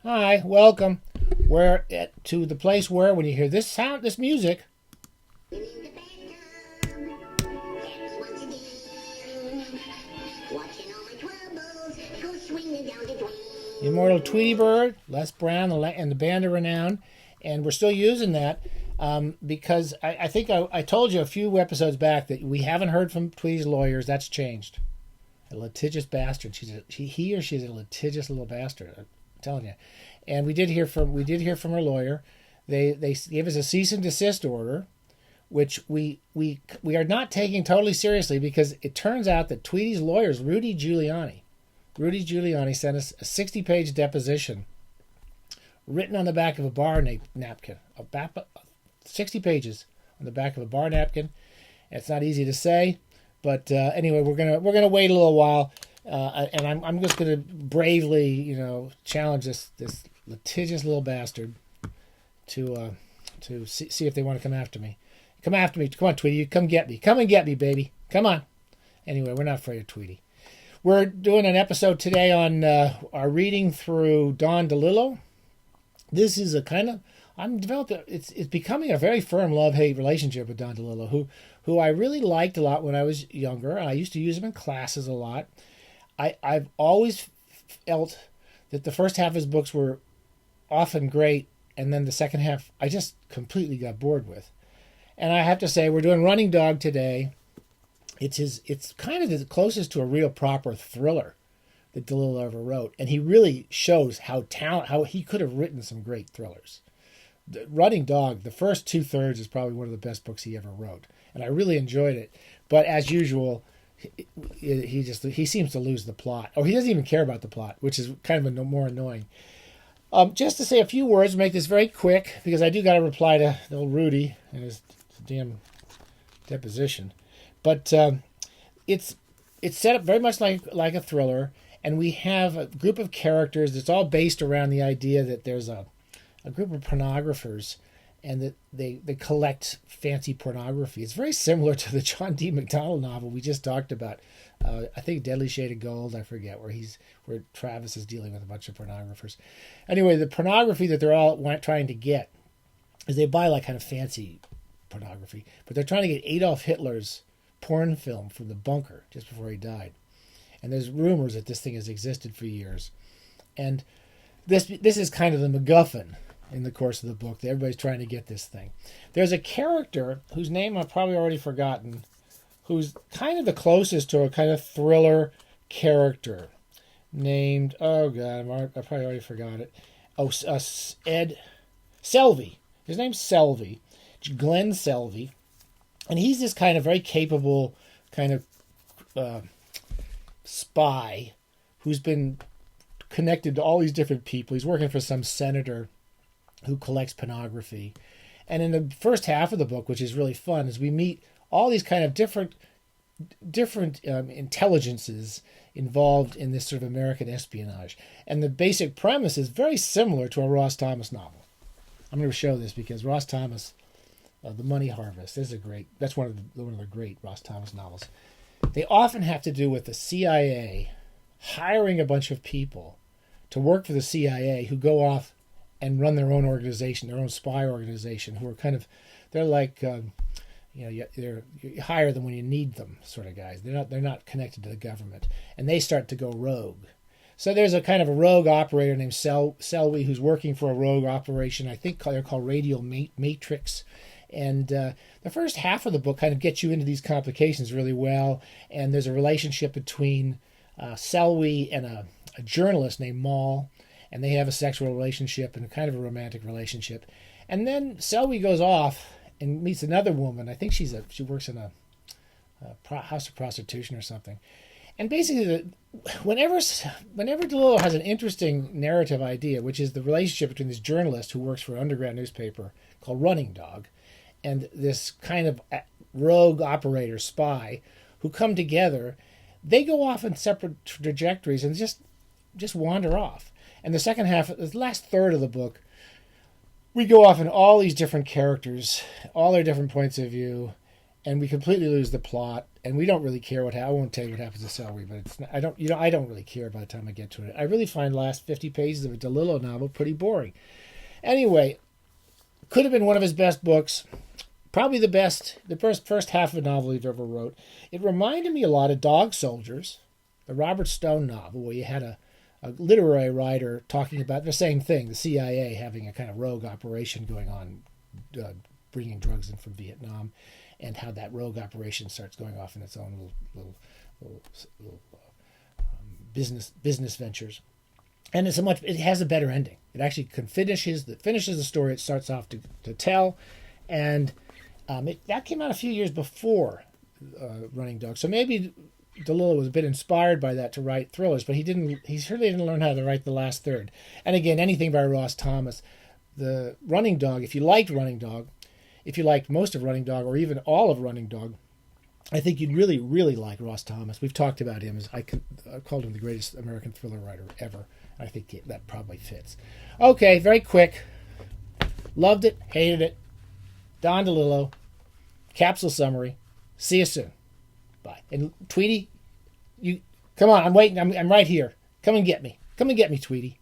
Hi, welcome. To the place where when you hear this sound, this music, the immortal Tweety Bird, Les Brown, and the Band of Renown, and we're still using that because I think I told you a few episodes back that we haven't heard from Tweety's lawyers. That's changed. A litigious bastard. He or she's a litigious little bastard. I'm telling you. And we did hear from her lawyer. They gave us a cease and desist order, which we are not taking totally seriously because it turns out that Tweety's lawyers, Rudy Giuliani sent us a 60-page deposition written on the back of a bar napkin. 60 pages on the back of a bar napkin. It's not easy to say, but anyway, we're gonna wait a little while, and I'm just gonna bravely, challenge this litigious little bastard to see if they want to come after me. Come after me. Come on, Tweety. Come get me. Come and get me, baby. Come on. Anyway, we're not afraid of Tweety. We're doing an episode today on our reading through Don DeLillo. This is a kind of it's becoming a very firm love-hate relationship with Don DeLillo, who I really liked a lot when I was younger. I used to use him in classes a lot. I've always felt that the first half of his books were often great, and then the second half I just completely got bored with. And I have to say, we're doing Running Dog today. It's kind of the closest to a real proper thriller that DeLillo ever wrote, and he really shows how he could have written some great thrillers. The Running Dog, the first 2/3 is probably one of the best books he ever wrote, and I really enjoyed it. But as usual, he seems to lose the plot, or he doesn't even care about the plot, which is kind of more annoying. Just to say a few words, make this very quick because I do got to reply to the old Rudy and his damn deposition. But it's set up very much like a thriller, and we have a group of characters that's all based around the idea that there's a group of pornographers and that they collect fancy pornography. It's very similar to the John D. MacDonald novel we just talked about. I think Deadly Shade of Gold, I forget, where Travis is dealing with a bunch of pornographers. Anyway, the pornography that they're all trying to get is they buy like kind of fancy pornography, but they're trying to get Adolf Hitler's porn film from the bunker just before he died. And there's rumors that this thing has existed for years. And this is kind of the MacGuffin in the course of the book. Everybody's trying to get this thing. There's a character whose name I've probably already forgotten, who's kind of the closest to a kind of thriller character named, oh God, I probably already forgot it. Ed Selvey. His name's Selvey. Glenn Selvey. And he's this kind of very capable kind of spy who's been connected to all these different people. He's working for some senator who collects pornography. And in the first half of the book, which is really fun, is we meet all these kind of different intelligences involved in this sort of American espionage. And the basic premise is very similar to a Ross Thomas novel. I'm going to show this because Ross Thomas, The Money Harvest, that's one of the great Ross Thomas novels. They often have to do with the CIA hiring a bunch of people to work for the CIA who go off and run their own organization, their own spy organization, who are they're like, you hire them when you need them sort of guys. They're not connected to the government, and they start to go rogue. So there's a kind of a rogue operator named Selby who's working for a rogue operation. I think they're called Radial Matrix. And the first half of the book kind of gets you into these complications really well. And there's a relationship between Selby and a journalist named Maul. And they have a sexual relationship and kind of a romantic relationship. And then Selby goes off and meets another woman. I think she works in a house of prostitution or something. And basically, whenever DeLillo has an interesting narrative idea, which is the relationship between this journalist who works for an underground newspaper called Running Dog and this kind of rogue operator spy who come together, they go off in separate trajectories and just wander off. And the last third of the book, we go off in all these different characters, all their different points of view, and we completely lose the plot. and we don't really care what happens. I won't tell you what happens to Celery, but it's not, I don't really care by the time I get to it. I really find the last 50 pages of a DeLillo novel pretty boring. Anyway, could have been one of his best books. Probably the best, the first half of a novel he'd ever wrote. It reminded me a lot of Dog Soldiers, the Robert Stone novel, where you had a literary writer talking about the same thing, the CIA having a kind of rogue operation going on, bringing drugs in from Vietnam, and how that rogue operation starts going off in its own little business ventures. And it has a better ending. It actually finishes the story it starts off to tell, and that came out a few years before Running Dog. So maybe DeLillo was a bit inspired by that to write thrillers, but he certainly didn't learn how to write the last third. And again, anything by Ross Thomas. The Running Dog, if you liked Running Dog, if you liked most of Running Dog, or even all of Running Dog, I think you'd really, really like Ross Thomas. We've talked about him. I called him the greatest American thriller writer ever. I think that probably fits. Okay, very quick. Loved it, hated it. Don DeLillo, capsule summary. See you soon. Bye. And Tweety, you come on. I'm waiting. I'm right here. Come and get me. Come and get me, Tweety.